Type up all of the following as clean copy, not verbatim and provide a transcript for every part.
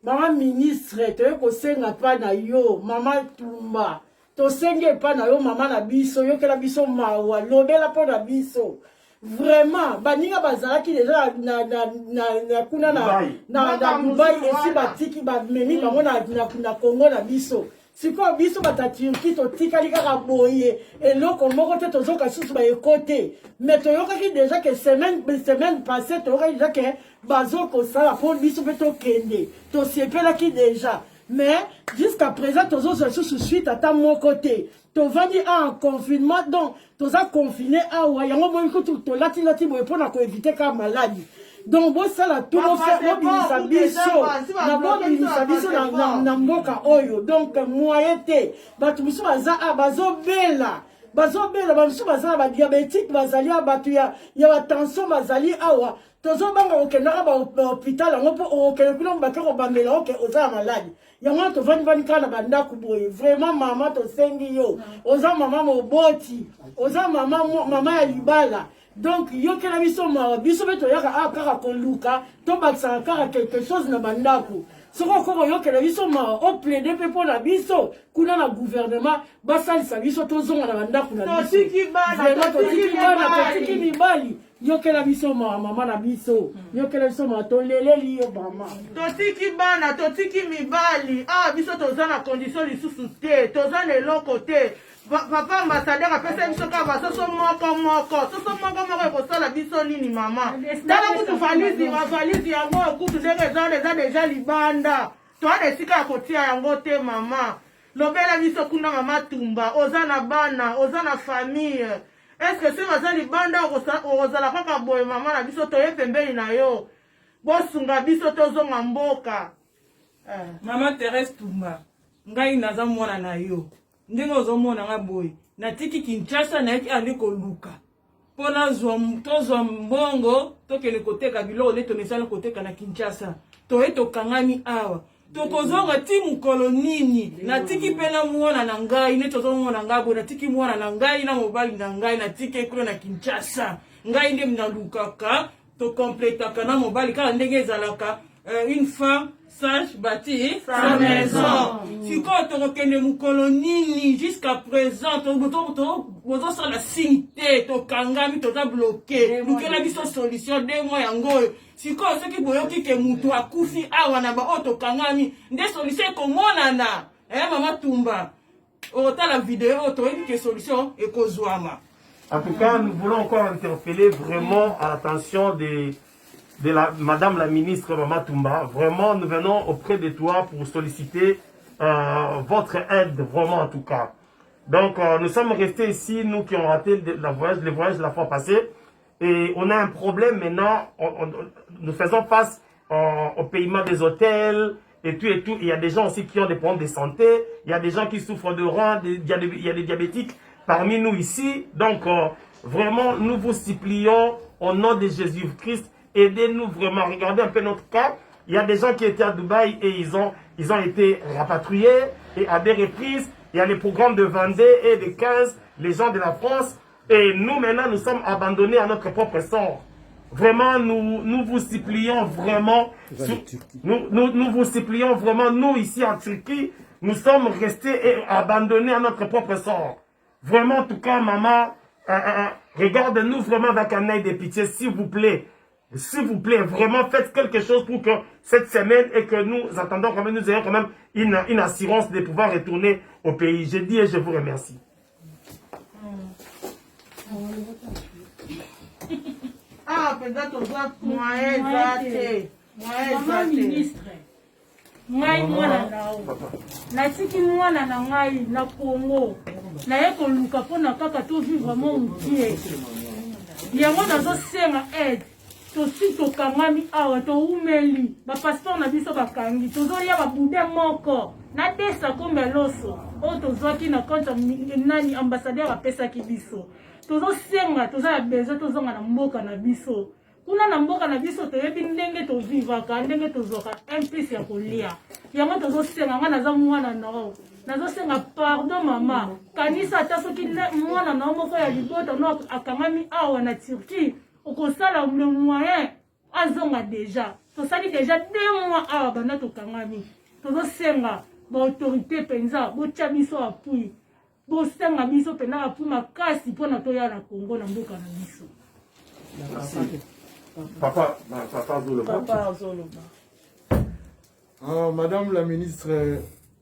Maman ministre, tu es kosenga pa na yo, maman Tumba. To senge pa na yo, maman na biso, yo ke la biso mawa, lobela pa na biso. Vraiment, baninga bazalaki déjà na kuna na Dubai esi batiki ba meni bango na Congo na biso. Siko biso bata Turquie to tikali kaka boye eloko moko te tozoka susu ba ekote. Mais to yokaki déjà que semaine passée to yokaki déjà que bazoko sala pour biso beto kende. To sepelaki déjà. Mais jusqu'à présent tozoka susu suite à ta mon côté. To vandi en confinement donc toza confiné awa yango mo ko to lati boye pour na ko éviter ka maladie. Donc bon ça la tout le fait mobilisa biso na mboka oyo donc moyen te batu biso bazo bela bamusu bazala ba diabétique bazali batu ya ba tension bazali awa tozo banga okendaka ba hôpital yango po okende kuna bakako bamela oke oza malade yango to vani kana banda kuboye vraiment mama to sengi yo oza mama moboti oza mama ya libala. Donc, yo ke la biso ma biso beto yaka kaka koluka to baksa kaka quelque chose na bandako. Soko ko yo ke la biso ma o plaider pe pour la biso kuna na gouvernement basali sa biso to zonga na bandako na biso. To tiki mibali. Yo ke la biso ma mama na biso. Yo ke la biso ma to leleli yo mama. To tiki mibali. Ah biso to za na condition lisusu te. To za le loko te. Papa ambassadeur a fait ça kaba soso moko ekosala biso nini mama tala kutu valise yango kutu eza déjà libanda toana esika ya kotia yango te mama lobela biso kuna mama Tumba oza na bana oza na famille est-ce que c'est baza libanda ozala kaka boye mama na biso toye pembeni na yo bosunga biso tozonga mboka Mama Thérèse Tumba ngai naza mwana na yo ndenge ozomona nga boy natiki Kinshasa na yaki ali koluka pona tozwa mbongo tokele koteka biloko le tonesala koteka na Kinshasa to kangami awa tokozonga ti mukolo nini natiki pena mwana na ngai ne tozomona nga boy natiki mwana na ngai na mobali na ngai natiki ekolo na Kinshasa ngai nde mnalukaka to complétaka na mobali kala ndenge ezalaka une femme sage bâtit sa maison. Si quand on reconnaît mon colonie jusqu'à présent, on ça la cité, to kangami to bloqué. Nous que la vie solution 2 mois yango. Si quand ce qui boyoki ke mutu akufi awa na ba to kangami, des solutions comme nana. Mama Tumba. On la vidéo to que solution et kozwama. En tout cas, nous voulons encore interpeller vraiment à l'attention de Madame la ministre Maman Tumba. Vraiment, nous venons auprès de toi pour solliciter votre aide, vraiment en tout cas. Donc, nous sommes restés ici, nous qui avons raté le voyage de la fois passée, et on a un problème maintenant, nous faisons face au paiement des hôtels, et tout. Il y a des gens aussi qui ont des problèmes de santé, il y a des gens qui souffrent de reins, il y a des diabétiques parmi nous ici. Donc, vraiment, nous vous supplions au nom de Jésus-Christ, aidez-nous vraiment. Regardez un peu notre cas. Il y a des gens qui étaient à Dubaï et ils ont été rapatriés. Et à des reprises, il y a les programmes de Vendée et de 15, les gens de la France. Et nous, maintenant, nous sommes abandonnés à notre propre sort. Vraiment, nous vous supplions vraiment. Nous vous supplions vraiment, nous, ici en Turquie, nous sommes restés abandonnés à notre propre sort. Vraiment, en tout cas, maman, regardez-nous vraiment avec un œil de pitié, s'il vous plaît. S'il vous plaît, vraiment faites quelque chose pour que cette semaine et que nous attendons quand même, nous ayons quand même une assurance de pouvoir retourner au pays. Je dis et je vous remercie. Ah, peut-être Maman ministre, ngai mwana nao. Natiki mwana na ngai na Congo. Na yeko luka pona kaka to vivre mon Dieu. Yango nazo senga aide. Tosi tokangami awa to umeli ba pasteur na biso bakangi tozolia ba bude moko na desa kombe loso o tozwaki na konta nani ambassadeur apesa ki biso tozosenga toza na besoin tozonga na mboka na biso kuna na mboka na biso toyebi ndenge tovivaka ndenge tozwaka impisi ya kolia yango tozosenga nga naza mwana nao nazosenga pardon mama kanisa ata soki mwana nao moko ya libota no akangami awa na Turquie okosala le moyen azonga déjà tosali déjà 2 mois awa banda tokangami tozosenga baautorité mpenza botya biso apui bosenga biso mpenza apui makasi mpona toya na Congo na mboka na biso. Papa Zoloba. Madame la ministre,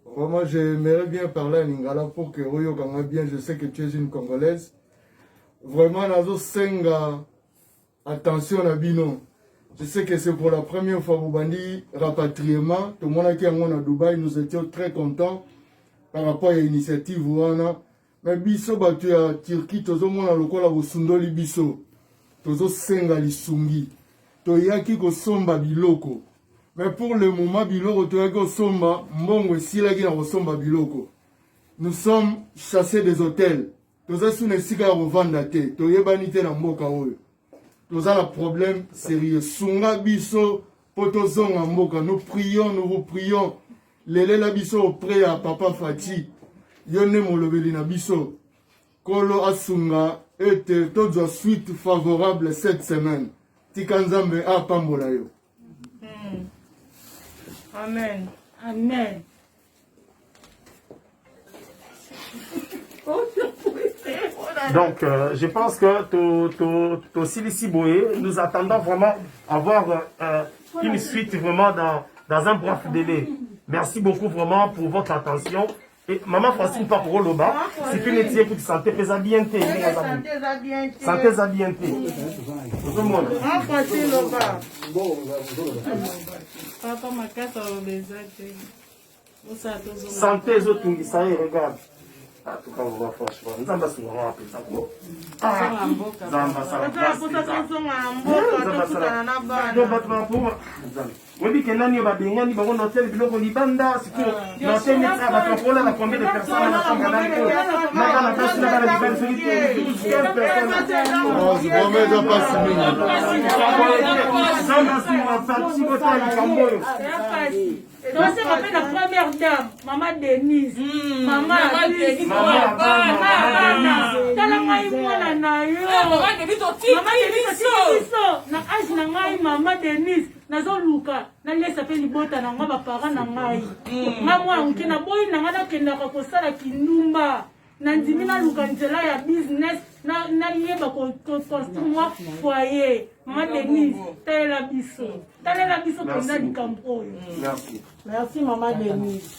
vraiment j'aimerais bien parler à Lingala pour que Royo Ganga bien, je sais que tu es une Congolaise. Vraiment, Nazo Senga, attention à Bino. Je sais que c'est pour la première fois au Bandi rapatriement. Tout le monde qui est à Dubaï, nous étions très contents par rapport à l'initiative Ouana. Mais Biso, tu as Turquie, tout le monde a le col à Sundoli Biso. Tozo senga lisungi toyaki kosomba biloko mais pour le moment biloko toyaki kosomba mbongo esilaki na kosomba biloko. Nous sommes chassés des hôtels toza suna esika ya kovanda te toyebani te na mboka oyo toza na problème sérieux sunga biso po tozonga mboka. Nous prions, nous vous prions lelela biso auprès ya Papa Fati yo nde molobeli na biso kolo asunga et toutes les suites favorables cette semaine. Tikanzambe a pambola yo. Amen. Amen. Donc, je pense que Tosili Boé, nous attendons vraiment avoir une suite vraiment dans un bref délai. Merci beaucoup vraiment pour votre attention. Et maman Francine Paparoloba, c'est une étienne pour santé, pesa bien té. Santé za bien té. Tout le monde. Francine Loba. Papa makasa obeza te. Santé zotungi ça y regarde. Ah, tout cas, on va franchement. Nous avons souvent appelé ça quoi. Ah, Zamba oui, que nani va bien, ni va on hôtel biloko libanda, c'est que l'hôtel n'est pas battre la combien de personnes dans la chambre là. Là la place là la diversité 15 personnes. Oh, je promets de pas Zamba si on parti côté la Camboyo. Donc c'est la première dame, Maman Denise. Maman Denise. Tala ngai mwana na yo. Maman Denise na age na ngai Maman Denise. Nazo luka na lesa pe libota na nga ba parents na ngai. Nga mwa nkina boy na nga na kenda ka kosala kinumba. Na ndimi na luka nzela ya business na yeba ko construire foyer. Maman Denise tala biso. Tala biso kenda likambo. Merci. Merci Maman Denise.